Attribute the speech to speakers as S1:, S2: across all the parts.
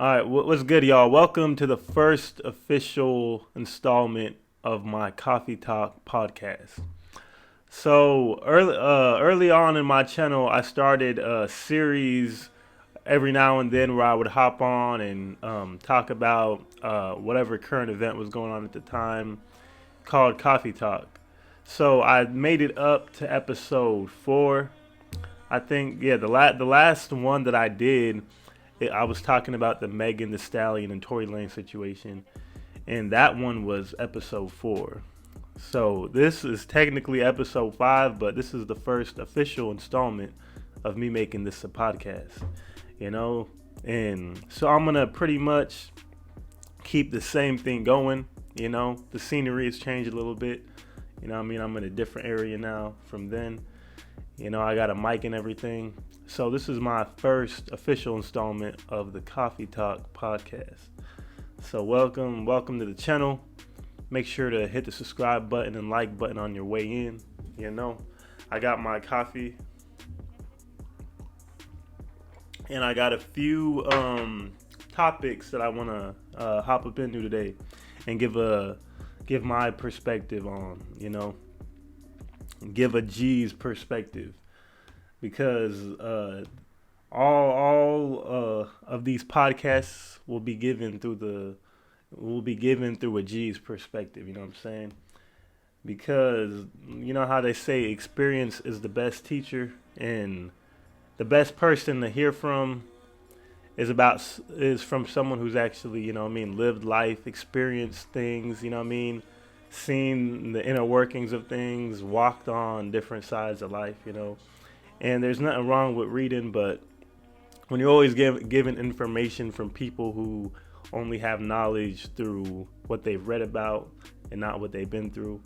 S1: All right, what's good, y'all? Welcome to the first official installment of my Coffee Talk podcast. So early on in my channel, I started a series every now and then where I would hop on and talk about whatever current event was going on at the time, called Coffee Talk. So I made it up to episode 4. I think the last one that I did, I was talking about the Megan Thee Stallion and Tory Lane situation, and that one was episode 4. So this is technically episode 5, but this is the first official installment of me making this a podcast. You know, and so I'm gonna pretty much keep the same thing going. You know, the scenery has changed a little bit. You know what I mean? I'm in a different area now from then. You know, I got a mic and everything. So this is my first official installment of the Coffee Talk podcast. So welcome to the channel. Make sure to hit the subscribe button and like button on your way in. You know, I got my coffee and I got a few topics that I want to hop up into today and give my perspective on. You know, give a G's perspective, because all of these podcasts will be given through a G's perspective. You know what I'm saying? Because you know how they say experience is the best teacher, and the best person to hear from is from someone who's actually, you know what I mean, lived life, experienced things, you know what I mean, seen the inner workings of things, walked on different sides of life, you know. And there's nothing wrong with reading, but when you're always given information from people who only have knowledge through what they've read about and not what they've been through,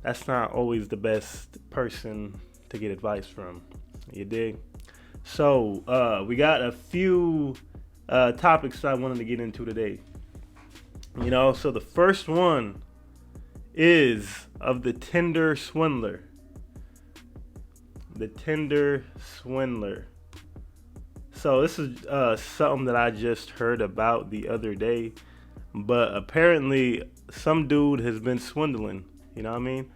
S1: that's not always the best person to get advice from. You dig? So we got a few topics I wanted to get into today. You know, so the first one is of the Tinder Swindler. The Tinder Swindler. So this is something that I just heard about the other day, but apparently some dude has been swindling. You know what I mean?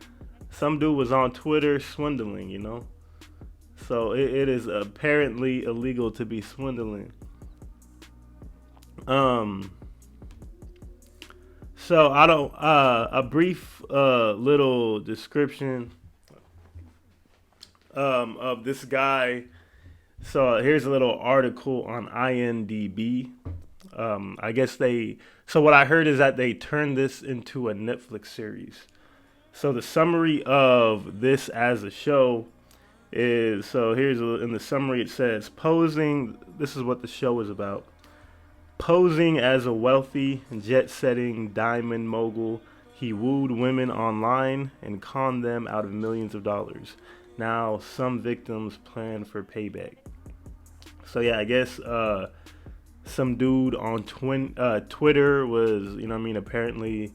S1: Some dude was on Twitter swindling, you know? So it is apparently illegal to be swindling. So I don't a brief little description of this guy. So here's a little article on IMDb. I guess so what I heard is that they turned this into a Netflix series. So the summary of this as a show is, so in the summary it says, this is what the show is about. Posing as a wealthy, jet-setting diamond mogul, he wooed women online and conned them out of millions of dollars. Now some victims plan for payback. So yeah, I guess some dude on Twitter was, you know what I mean, apparently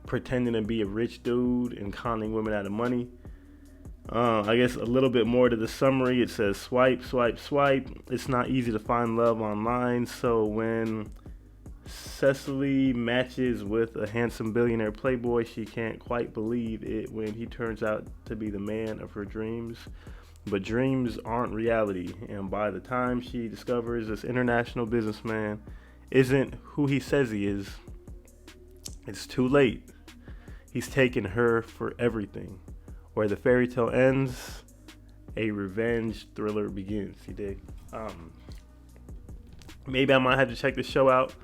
S1: pretending to be a rich dude and conning women out of money. I guess a little bit more to the summary. It says, swipe, swipe, swipe. It's not easy to find love online. So when Cecily matches with a handsome billionaire playboy, she can't quite believe it when he turns out to be the man of her dreams. But dreams aren't reality. And by the time she discovers this international businessman isn't who he says he is, it's too late. He's taken her for everything. Where the fairy tale ends, a revenge thriller begins. You dig? Maybe I might have to check the show out.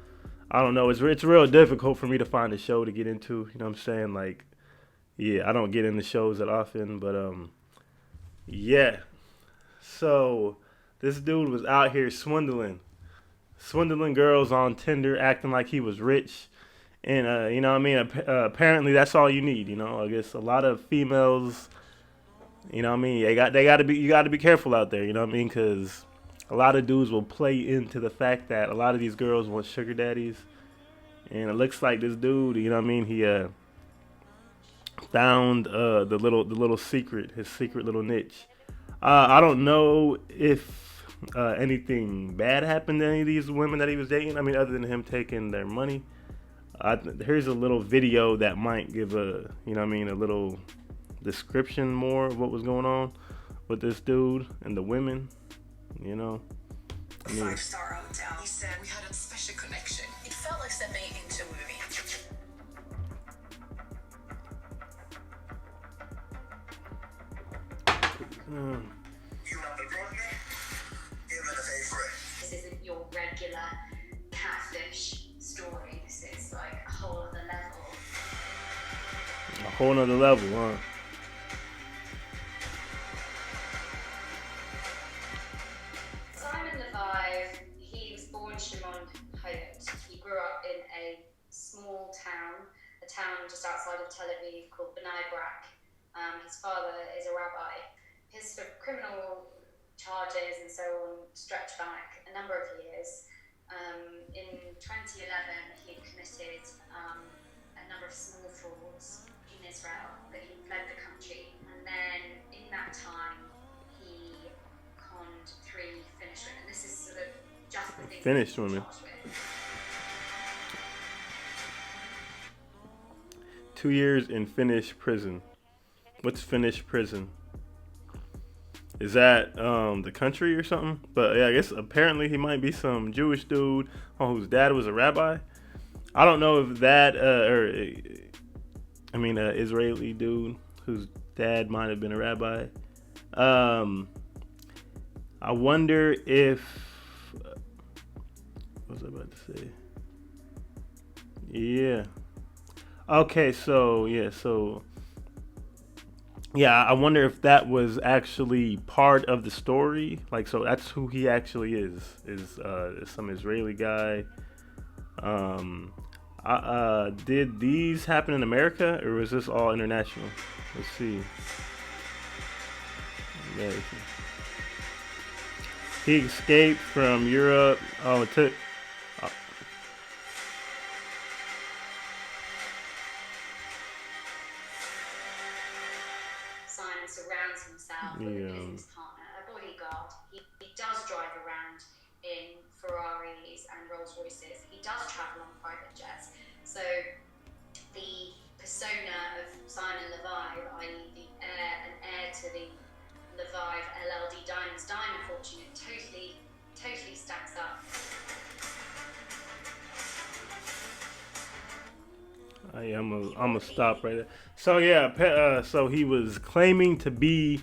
S1: I don't know. It's real difficult for me to find a show to get into. You know what I'm saying? Like, yeah, I don't get into shows that often, but yeah. So this dude was out here swindling girls on Tinder, acting like he was rich. And, you know what I mean? Apparently that's all you need, you know? I guess a lot of females, you know what I mean? You got to be careful out there, you know what I mean? Because a lot of dudes will play into the fact that a lot of these girls want sugar daddies. And it looks like this dude, you know what I mean? He found the little secret, his secret little niche. I don't know if anything bad happened to any of these women that he was dating? I mean, other than him taking their money. Here's a little video that might give a, a little description more of what was going on with this dude and the women, you know. I mean,
S2: Five-star hotel. He said we had a special connection. It felt like stepping into a movie.
S3: You want the partner? Give it a favorite.
S4: This isn't your regular catfish story. This is like a whole other level.
S1: a whole nother level, huh?
S4: Simon Levi, he was born Shimon Hayat. He grew up in a small town, a town just outside of Tel Aviv called Bnei Brak. His father is a rabbi. His sort of criminal charges and so on stretch back a number of years. In 2011, he committed a number of small frauds in Israel, but he fled the country. And then in that time, he conned 3 Finnish women. This is sort of just the things
S1: Finnish
S4: that he was
S1: women.
S4: charged with.
S1: 2 years in Finnish prison. What's Finnish prison? Is that the country or something? But yeah, I guess apparently he might be some Jewish dude whose dad was a rabbi. I don't know if that Israeli dude whose dad might have been a rabbi. I wonder if what was I about to say? Yeah. Okay, I wonder if that was actually part of the story. Like, so that's who he actually is some Israeli guy. Did these happen in America, or was this all international? Let's see. Yeah, he escaped from Europe. Oh, it took.
S4: Simon surrounds himself with a business partner, a bodyguard. He does drive around in Ferraris and Rolls Royces. He does travel on private jets. So the persona of Simon Levi, i.e. an heir to the Levi LLD Diamonds diamond fortune, it totally stacks up.
S1: I'm gonna stop right there. So yeah, so he was claiming to be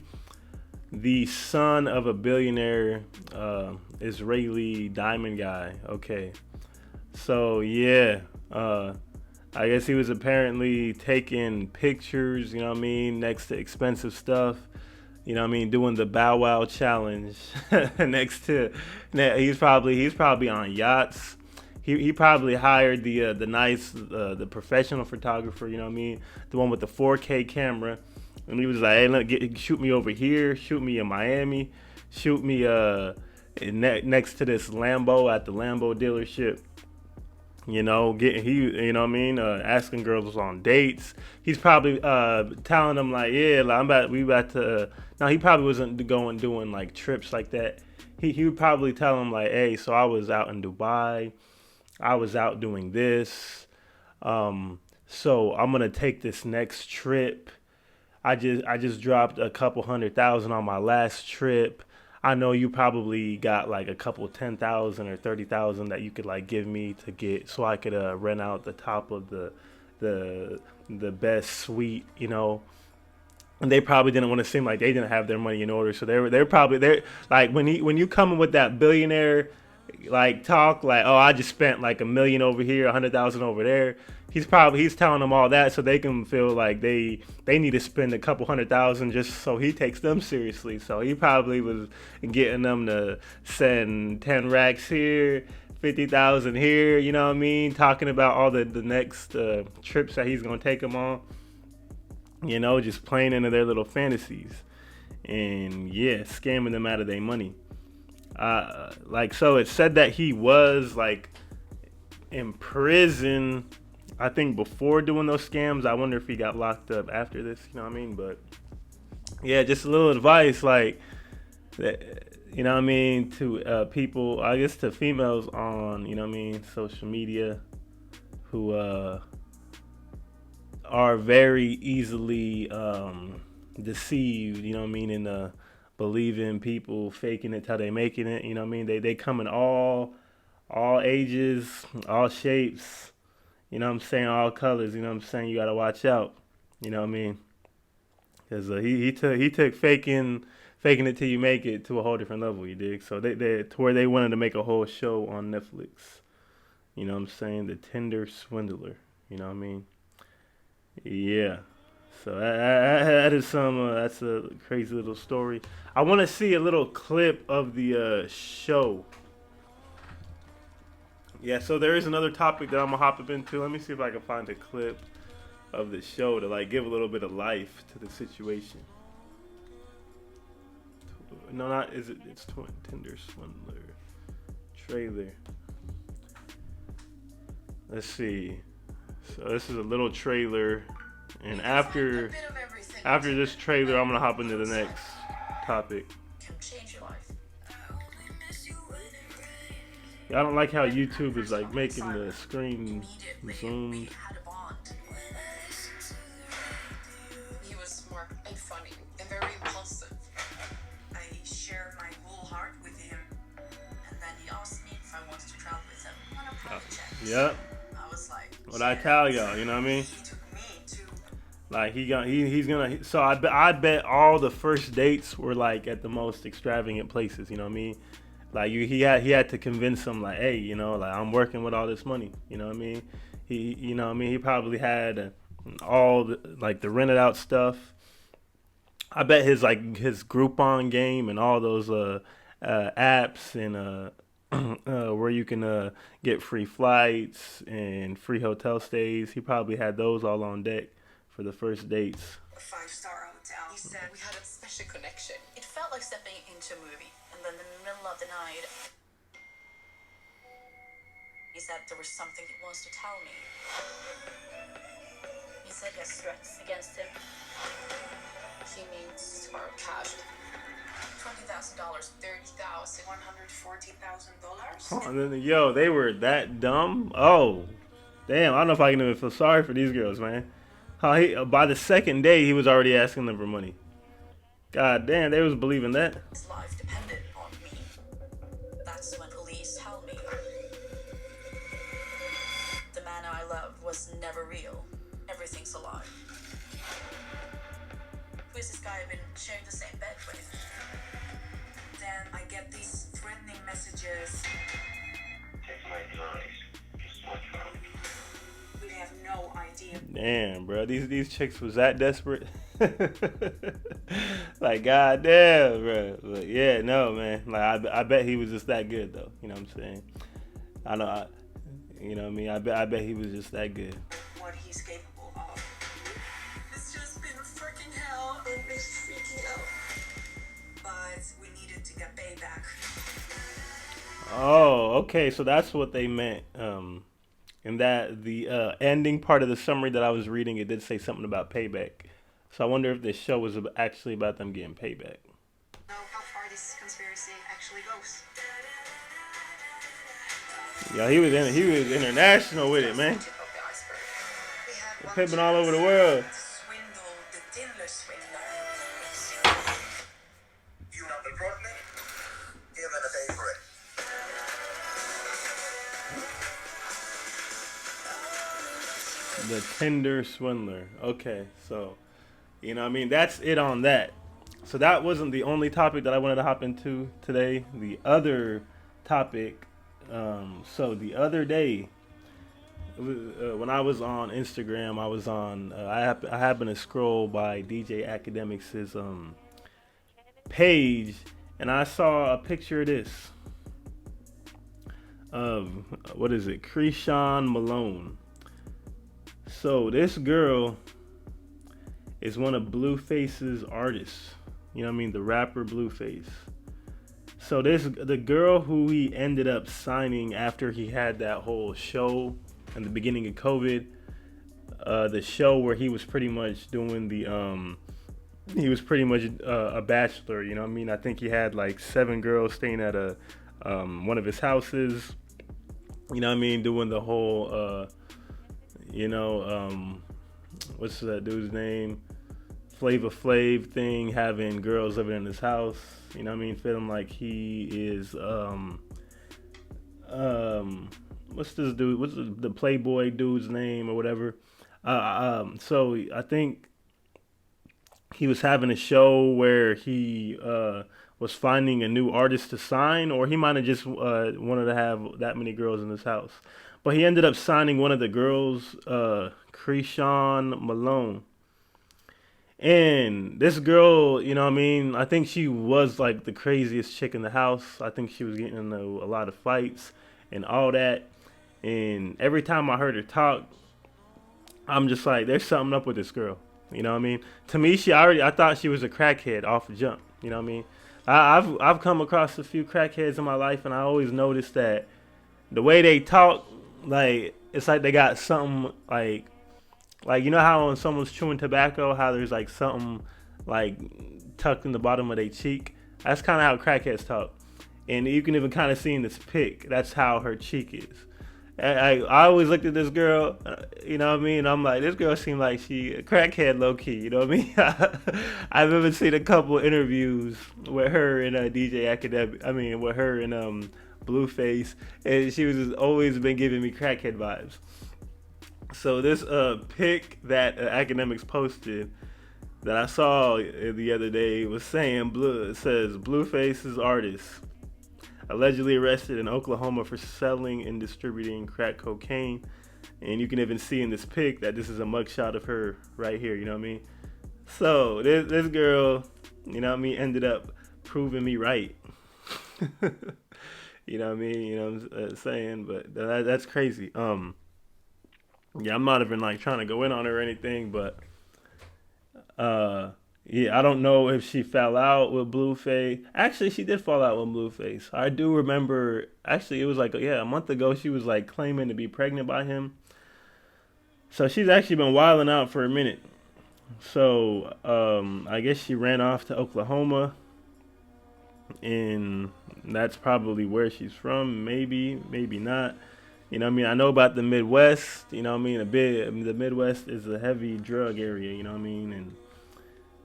S1: the son of a billionaire Israeli diamond guy. Okay, so yeah, I guess he was apparently taking pictures, next to expensive stuff. Doing the Bow Wow challenge next to. He's probably on yachts. He probably hired the nice the professional photographer, the one with the 4K camera, and he was like, hey, look, shoot me over here, shoot me in Miami, shoot me next to this Lambo at the Lambo dealership. Asking girls on dates. He's probably telling them like, yeah, like, we about to. No, he probably wasn't doing like trips like that. He would probably tell them like, hey, so I was out in Dubai. I was out doing this. So I'm gonna take this next trip. I just dropped a couple $100,000 on my last trip. I know you probably got like a couple 10,000 or 30,000 that you could like give me to get so I could rent out the top of the best suite, And they probably didn't want to seem like they didn't have their money in order, so they're probably like when you come with that billionaire like talk, like, oh, I just spent like $1 million over here, 100,000 over there. He's telling them all that so they can feel like they need to spend a couple 100,000 just so he takes them seriously. So he probably was getting them to send 10 racks here, 50,000 here. You know what I mean? Talking about all the next trips that he's gonna take them on. Just playing into their little fantasies, and yeah, scamming them out of their money. So it said that he was like in prison, I think, before doing those scams. I wonder if he got locked up after this, you know what I mean? But yeah, just a little advice, like, you know what I mean, to people, I guess to females on, you know what I mean, social media who are very easily deceived, you know what I mean, and believing people faking it till they making it, you know what I mean? They come in all ages, all shapes, you know what I'm saying, all colors, you know what I'm saying? You got to watch out, you know what I mean? Cuz he took faking it till you make it to a whole different level, you dig? So they to where they wanted to make a whole show on Netflix. You know what I'm saying? The Tinder Swindler, you know what I mean? Yeah. So that is that's a crazy little story. I want to see a little clip of the show. Yeah, so there is another topic that I'm gonna hop up into. Let me see if I can find a clip of the show to like give a little bit of life to the situation. No, not is it? It's Tinder Swindler trailer. Let's see. So this is a little trailer, and after this trailer, I'm gonna hop into the next topic.
S2: Can change your life.
S1: Yeah, I don't like how YouTube is like making the screen zoomed.
S2: We had a bond. He was smart and funny and very impulsive. I shared my whole heart with him, and then he asked me if I wanted to travel with him on a private jet.
S1: Yep.
S2: I was like,
S1: What I tell y'all, you know what I mean?
S2: he took me to
S1: Like he's gonna. So I bet all the first dates were like at the most extravagant places. You know what I mean? Like he had to convince him like, hey, you know, like I'm working with all this money. You know what I mean? You know what I mean? He probably had all the rented out stuff. I bet his Groupon game and all those apps and where you can get free flights and free hotel stays. He probably had those all on deck for the first dates.
S2: a five-star hotel. He said we had a special connection. It felt like stepping into a movie. And then in the middle of the night, he said there was something he wants to tell me. He said he has threats against him. He needs our cash. $20,000, $30,000, $140,000.
S1: Oh, and then they were that dumb. Oh, damn! I don't know if I can even feel sorry for these girls, man. How by the second day he was already asking them for money. God damn, they was believing that.
S2: His life depended on me. That's when police told me. The man I loved was never real. Everything's a lie. Who is this guy I've been sharing the same bed with? Then I get these threatening messages.
S3: Take my advice. Just watch out.
S2: We have no idea.
S1: Damn, bro, these chicks was that desperate. Like, goddamn, bro. But yeah, no, man. Like, I bet he was just that good, though. You know what I'm saying? I know, you know what I mean? I bet he was just that good.
S2: What he's capable of. It's just been freaking hell. I'm just freaking out. But we needed to get payback.
S1: Oh, okay. So that's what they meant. And that the ending part of the summary that I was reading, it did say something about payback. So I wonder if this show was actually about them getting payback.
S2: Know how far this conspiracy actually goes.
S1: Yeah, he was international with it, man.
S2: Tip of the iceberg. We had one
S1: Pimping all over the
S2: chance
S1: world.
S2: to swindle the Tinder Swindler.
S3: You know the Rodney? Even a day for it.
S1: The Tinder Swindler. Okay, so, you know what I mean? That's it on that. So that wasn't the only topic that I wanted to hop into today. The other topic, so the other day, when I was on Instagram, I was on, I happened to scroll by DJ Academics' page, and I saw a picture of this. What is it? Krishan Malone. So this girl is one of Bluface's artists. You know what I mean? The rapper Bluface. So the girl who he ended up signing after he had that whole show in the beginning of COVID, the show where he was pretty much doing the he was pretty much a bachelor. You know what I mean? I think he had like 7 girls staying at a one of his houses. You know what I mean? Doing the whole you know what's that dude's name? Flavor Flav thing, having girls living in his house. You know what I mean? Feeling like he is what's this dude? What's the Playboy dude's name or whatever? So I think he was having a show where he was finding a new artist to sign, or he might have just wanted to have that many girls in his house. But he ended up signing one of the girls, Krishan Malone. And this girl, you know what I mean? I think she was like the craziest chick in the house. I think she was getting into a lot of fights and all that. And every time I heard her talk, I'm just like, there's something up with this girl. You know what I mean? To me, I thought she was a crackhead off the jump. You know what I mean? I've come across a few crackheads in my life, and I always noticed that the way they talk, like it's like they got something like you know how when someone's chewing tobacco, how there's like something like tucked in the bottom of their cheek. That's kind of how crackheads talk, and you can even kind of see in this pic. That's how her cheek is. I always looked at this girl, you know what I mean? I'm like, this girl seemed like she a crackhead low key, you know what I mean? I've even seen a couple interviews with her and DJ Academic. I mean, with her and Bluface, and she was just always been giving me crackhead vibes. So this pic that Academics posted that I saw the other day was saying it says Bluface's artist allegedly arrested in Oklahoma for selling and distributing crack cocaine. And you can even see in this pic that this is a mugshot of her right here, you know what I mean? So this girl, you know what I mean, ended up proving me right. You know what I mean? You know what I'm saying? But that's crazy. Yeah, I'm not even like trying to go in on her or anything, but yeah, I don't know if she fell out with Blueface. Actually, she did fall out with Blueface. I do remember. Actually, it was like a month ago. She was like claiming to be pregnant by him. So she's actually been wilding out for a minute. So I guess she ran off to Oklahoma, and that's probably where she's from. Maybe, maybe not. You know what I mean? I know about the Midwest. You know what I mean? The Midwest is a heavy drug area. You know what I mean? And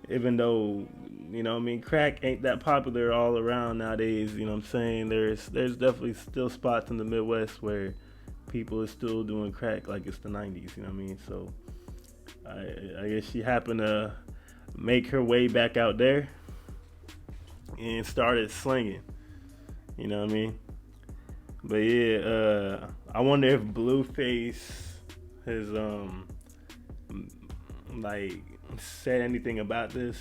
S1: even though, you know what I mean, crack ain't that popular all around nowadays, you know what I'm saying? There's definitely still spots in the Midwest where people are still doing crack like it's the 90s, you know what I mean? So I guess she happened to make her way back out there and started slinging, you know what I mean? But yeah, I wonder if Blueface has like said anything about this.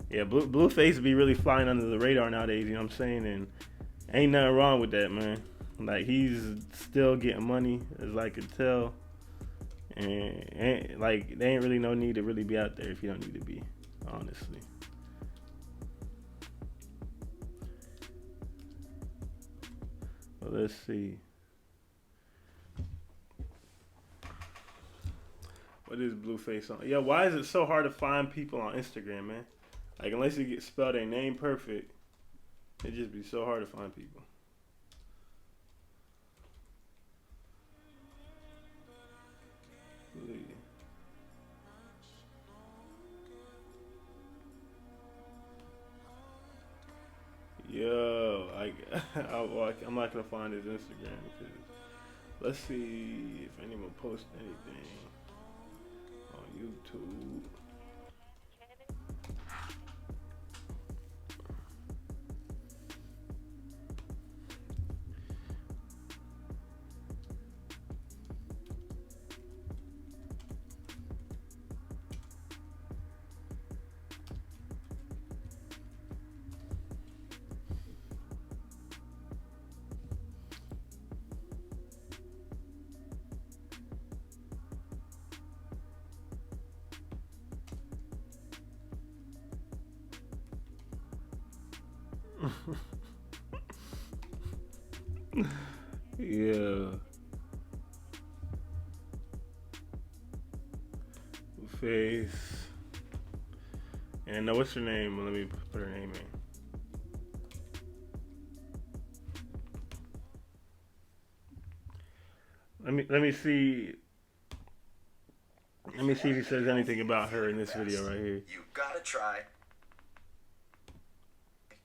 S1: Yeah, Blueface be really flying under the radar nowadays, you know what I'm saying? And ain't nothing wrong with that, man. Like, he's still getting money, as I could tell. And like, there ain't really no need to really be out there if you don't need to be, honestly. Well, let's see. What is Blueface on? Yeah, why is it so hard to find people on Instagram, man? Like, unless you get spelled their name perfect, it just be so hard to find people. Yo, I'm not gonna find his Instagram because let's see if anyone posts anything on YouTube. Yeah. Face. And what's her name? Let me put her name in. Let me see. Let me see if he says anything about her in this video right here.
S3: You gotta try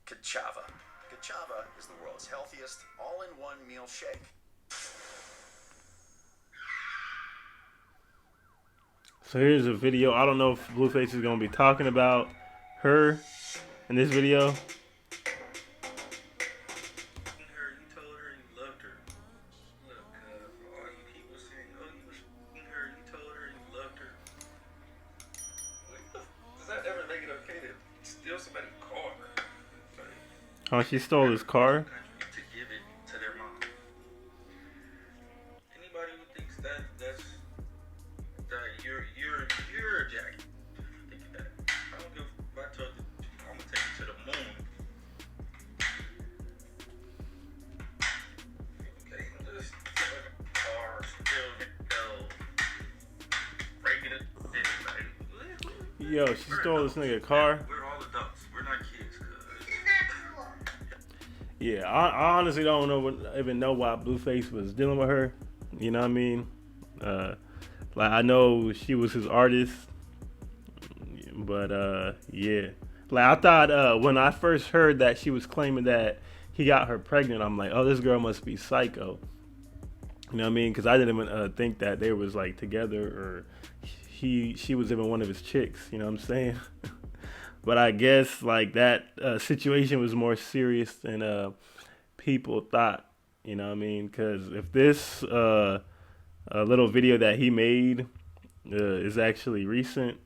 S3: Kachava. Kachava is the world's healthiest all-in-one meal shake.
S1: So here's a video. I don't know if Bluface is gonna be talking about her in this video. Oh, she stole his car?
S5: To give it to their mom. Anybody who thinks that's you're a jacket. Think of that. I don't give if I told you I'm gonna take you to the moon. Okay, just car still breaking it.
S1: Yo, she stole this nigga car.
S5: We're all adults. We're not kids.
S1: Yeah, I honestly don't even know why Bluface was dealing with her. You know what I mean? Like I know she was his artist, but yeah. Like I thought when I first heard that she was claiming that he got her pregnant, I'm like, oh, this girl must be psycho. You know what I mean? Because I didn't even think that they was like together or she was even one of his chicks. You know what I'm saying? But I guess like that situation was more serious than people thought. You know what I mean? Because if this little video that he made is actually recent,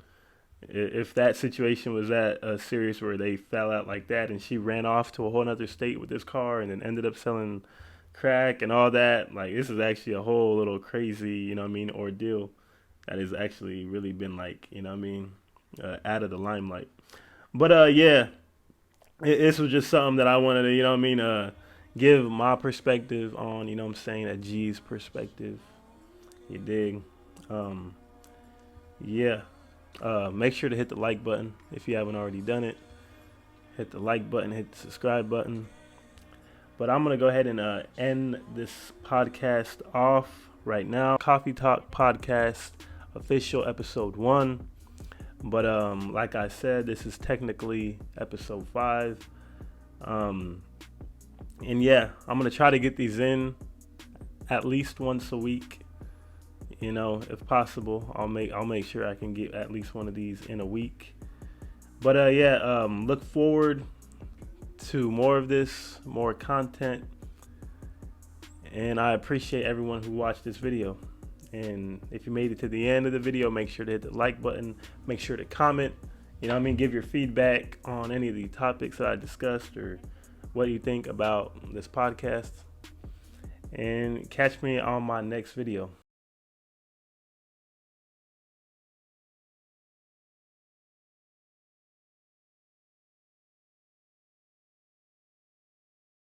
S1: if that situation was that serious where they fell out like that and she ran off to a whole other state with this car and then ended up selling crack and all that, like this is actually a whole little crazy, you know what I mean, ordeal that has actually really been like, you know what I mean, out of the limelight. But yeah, this was just something that I wanted to, you know what I mean, give my perspective on, you know what I'm saying, a G's perspective. You dig? Yeah. Make sure to hit the like button if you haven't already done it. Hit the like button, hit the subscribe button. But I'm going to go ahead and end this podcast off right now. Coffee Talk Podcast, official episode 1. But like I said, this is technically episode 5. And yeah, I'm gonna try to get these in at least once a week. You know, if possible, I'll make sure I can get at least one of these in a week. But yeah, look forward to more of this, more content. And I appreciate everyone who watched this video. And if you made it to the end of the video, make sure to hit the like button. Make sure to comment. You know what I mean? Give your feedback on any of the topics that I discussed or what you think about this podcast. And catch me on my next video.